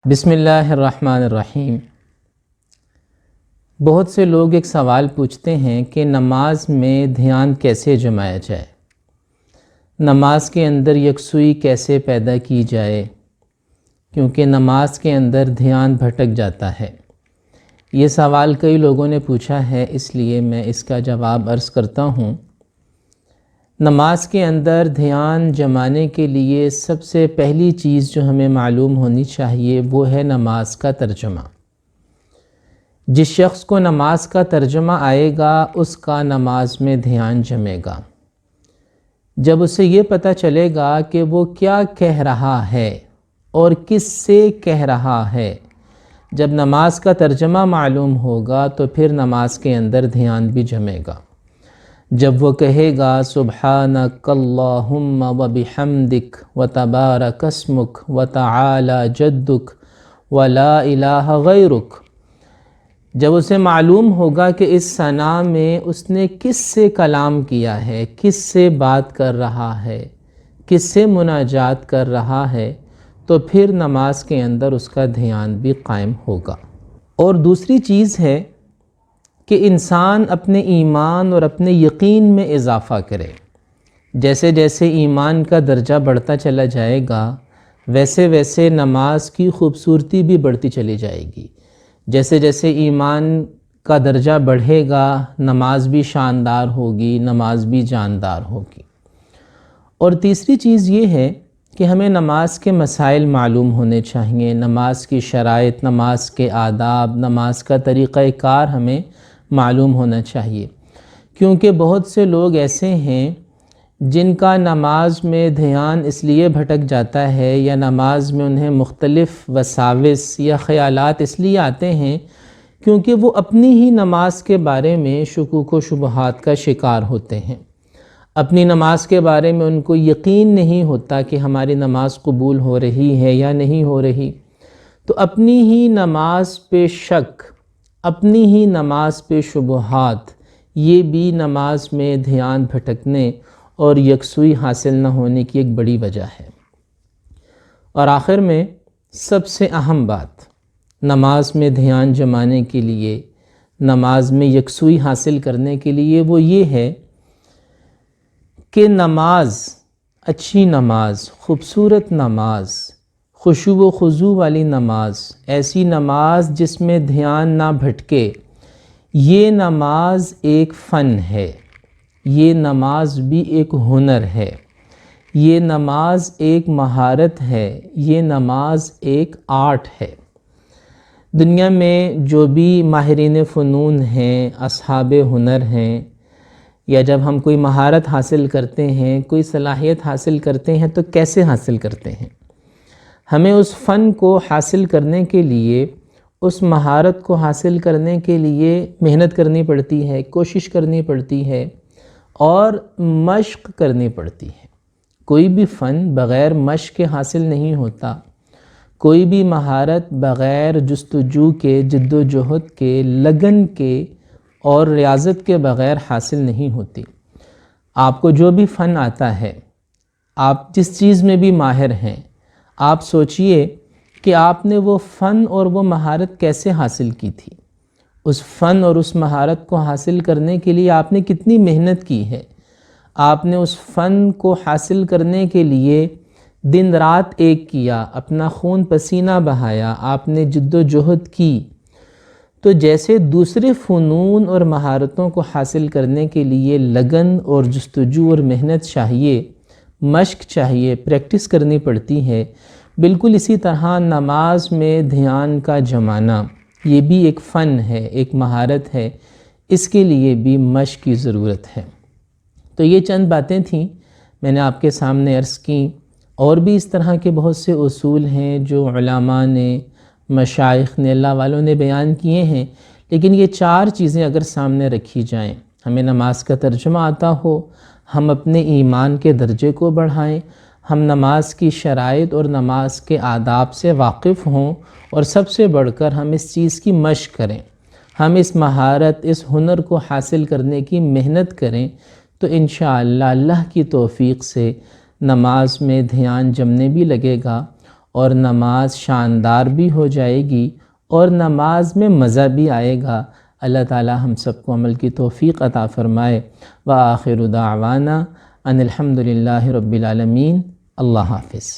بسم اللہ الرحمن الرحیم۔ بہت سے لوگ ایک سوال پوچھتے ہیں کہ نماز میں دھیان کیسے جمایا جائے، نماز کے اندر یکسوئی کیسے پیدا کی جائے، کیونکہ نماز کے اندر دھیان بھٹک جاتا ہے۔ یہ سوال کئی لوگوں نے پوچھا ہے، اس لیے میں اس کا جواب عرض کرتا ہوں۔ نماز کے اندر دھیان جمانے کے لیے سب سے پہلی چیز جو ہمیں معلوم ہونی چاہیے وہ ہے نماز کا ترجمہ۔ جس شخص کو نماز کا ترجمہ آئے گا اس کا نماز میں دھیان جمے گا۔ جب اسے یہ پتہ چلے گا کہ وہ کیا کہہ رہا ہے اور کس سے کہہ رہا ہے، جب نماز کا ترجمہ معلوم ہوگا تو پھر نماز کے اندر دھیان بھی جمے گا۔ جب وہ کہے گا سبحانک اللہم وبحمدک وتبارک اسمک وتعالی جدک ولا الہ غیرک، جب اسے معلوم ہوگا کہ اس ثنا میں اس نے کس سے کلام کیا ہے، کس سے بات کر رہا ہے، کس سے مناجات کر رہا ہے، تو پھر نماز کے اندر اس کا دھیان بھی قائم ہوگا۔ اور دوسری چیز ہے کہ انسان اپنے ایمان اور اپنے یقین میں اضافہ کرے۔ جیسے جیسے ایمان کا درجہ بڑھتا چلا جائے گا ویسے ویسے نماز کی خوبصورتی بھی بڑھتی چلی جائے گی۔ جیسے جیسے ایمان کا درجہ بڑھے گا نماز بھی شاندار ہوگی، نماز بھی جاندار ہوگی۔ اور تیسری چیز یہ ہے کہ ہمیں نماز کے مسائل معلوم ہونے چاہیے، نماز کی شرائط، نماز کے آداب، نماز کا طریقہ کار ہمیں معلوم ہونا چاہیے، کیونکہ بہت سے لوگ ایسے ہیں جن کا نماز میں دھیان اس لیے بھٹک جاتا ہے یا نماز میں انہیں مختلف وساوس یا خیالات اس لیے آتے ہیں کیونکہ وہ اپنی ہی نماز کے بارے میں شکوک و شبہات کا شکار ہوتے ہیں۔ اپنی نماز کے بارے میں ان کو یقین نہیں ہوتا کہ ہماری نماز قبول ہو رہی ہے یا نہیں ہو رہی، تو اپنی ہی نماز پہ شک، اپنی ہی نماز پہ شبہات، یہ بھی نماز میں دھیان بھٹکنے اور یکسوئی حاصل نہ ہونے کی ایک بڑی وجہ ہے۔ اور آخر میں سب سے اہم بات نماز میں دھیان جمانے کے لیے، نماز میں یکسوئی حاصل کرنے کے لیے وہ یہ ہے کہ نماز، اچھی نماز، خوبصورت نماز، خشوع و خضوع والی نماز، ایسی نماز جس میں دھیان نہ بھٹکے، یہ نماز ایک فن ہے، یہ نماز بھی ایک ہنر ہے، یہ نماز ایک مہارت ہے، یہ نماز ایک آرٹ ہے۔ دنیا میں جو بھی ماہرین فنون ہیں، اصحاب ہنر ہیں، یا جب ہم کوئی مہارت حاصل کرتے ہیں، کوئی صلاحیت حاصل کرتے ہیں تو کیسے حاصل کرتے ہیں؟ ہمیں اس فن کو حاصل کرنے کے لیے، اس مہارت کو حاصل کرنے کے لیے محنت کرنی پڑتی ہے، کوشش کرنی پڑتی ہے اور مشق کرنی پڑتی ہے۔ کوئی بھی فن بغیر مشق کے حاصل نہیں ہوتا، کوئی بھی مہارت بغیر جستجو کے، جد و جہد کے، لگن کے اور ریاضت کے بغیر حاصل نہیں ہوتی۔ آپ کو جو بھی فن آتا ہے، آپ جس چیز میں بھی ماہر ہیں، آپ سوچئے کہ آپ نے وہ فن اور وہ مہارت کیسے حاصل کی تھی۔ اس فن اور اس مہارت کو حاصل کرنے کے لیے آپ نے کتنی محنت کی ہے۔ آپ نے اس فن کو حاصل کرنے کے لیے دن رات ایک کیا، اپنا خون پسینہ بہایا، آپ نے جد و جہد کی۔ تو جیسے دوسرے فنون اور مہارتوں کو حاصل کرنے کے لیے لگن اور جستجو اور محنت چاہیے، مشق چاہیے، پریکٹس کرنی پڑتی ہے، بالکل اسی طرح نماز میں دھیان کا جمانا یہ بھی ایک فن ہے، ایک مہارت ہے، اس کے لیے بھی مشق کی ضرورت ہے۔ تو یہ چند باتیں تھیں میں نے آپ کے سامنے عرض کیں، اور بھی اس طرح کے بہت سے اصول ہیں جو علماء نے، مشائخ نے، اللہ والوں نے بیان کیے ہیں، لیکن یہ چار چیزیں اگر سامنے رکھی جائیں، ہمیں نماز کا ترجمہ آتا ہو، ہم اپنے ایمان کے درجے کو بڑھائیں، ہم نماز کی شرائط اور نماز کے آداب سے واقف ہوں، اور سب سے بڑھ کر ہم اس چیز کی مشق کریں، ہم اس مہارت، اس ہنر کو حاصل کرنے کی محنت کریں، تو انشاءاللہ اللہ کی توفیق سے نماز میں دھیان جمنے بھی لگے گا اور نماز شاندار بھی ہو جائے گی اور نماز میں مزہ بھی آئے گا۔ اللہ تعالی ہم سب کو عمل کی توفیق عطا فرمائے۔ وآخر دعوانا ان الحمد للہ رب العالمین۔ اللہ حافظ۔